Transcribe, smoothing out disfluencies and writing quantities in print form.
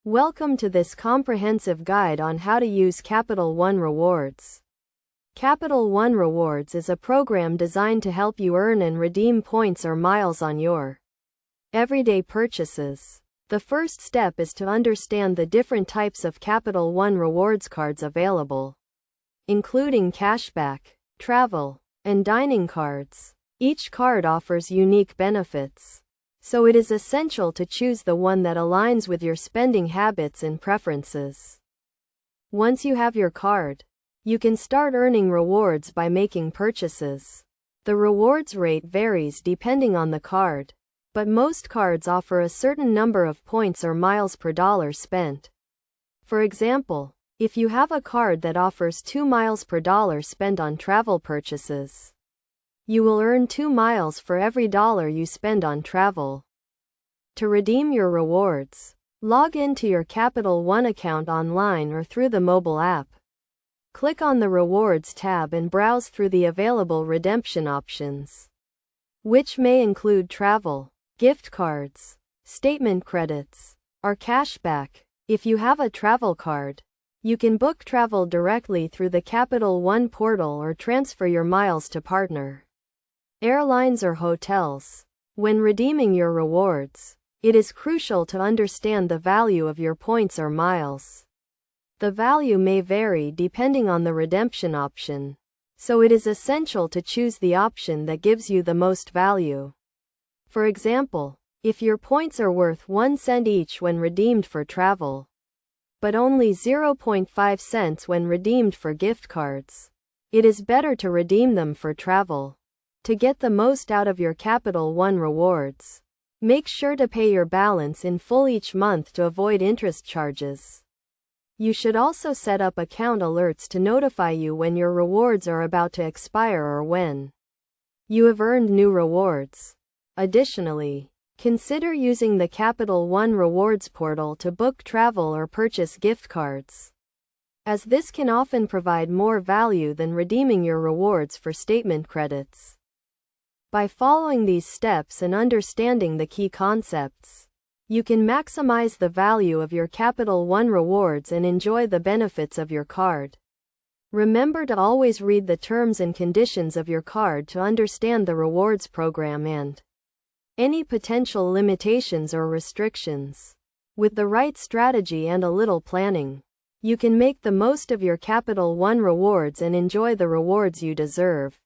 Welcome to this comprehensive guide on how to use Capital One Rewards. Capital One Rewards is a program designed to help you earn and redeem points or miles on your everyday purchases. The first step is to understand the different types of Capital One Rewards cards available, including cashback, travel, and dining cards. Each card offers unique benefits, so it is essential to choose the one that aligns with your spending habits and preferences. Once you have your card, you can start earning rewards by making purchases. The rewards rate varies depending on the card, but most cards offer a certain number of points or miles per dollar spent. For example, if you have a card that offers 2 miles per dollar spent on travel purchases, you will earn 2 miles for every dollar you spend on travel. To redeem your rewards, log into your Capital One account online or through the mobile app. Click on the Rewards tab and browse through the available redemption options, which may include travel, gift cards, statement credits, or cashback. If you have a travel card, you can book travel directly through the Capital One portal or transfer your miles to partner airlines or hotels. When redeeming your rewards, it is crucial to understand the value of your points or miles. The value may vary depending on the redemption option, so it is essential to choose the option that gives you the most value. For example, if your points are worth 1 cent each when redeemed for travel, but only 0.5 cents when redeemed for gift cards, it is better to redeem them for travel. To get the most out of your Capital One rewards, make sure to pay your balance in full each month to avoid interest charges. You should also set up account alerts to notify you when your rewards are about to expire or when you have earned new rewards. Additionally, consider using the Capital One Rewards portal to book travel or purchase gift cards, as this can often provide more value than redeeming your rewards for statement credits. By following these steps and understanding the key concepts, you can maximize the value of your Capital One rewards and enjoy the benefits of your card. Remember to always read the terms and conditions of your card to understand the rewards program and any potential limitations or restrictions. With the right strategy and a little planning, you can make the most of your Capital One rewards and enjoy the rewards you deserve.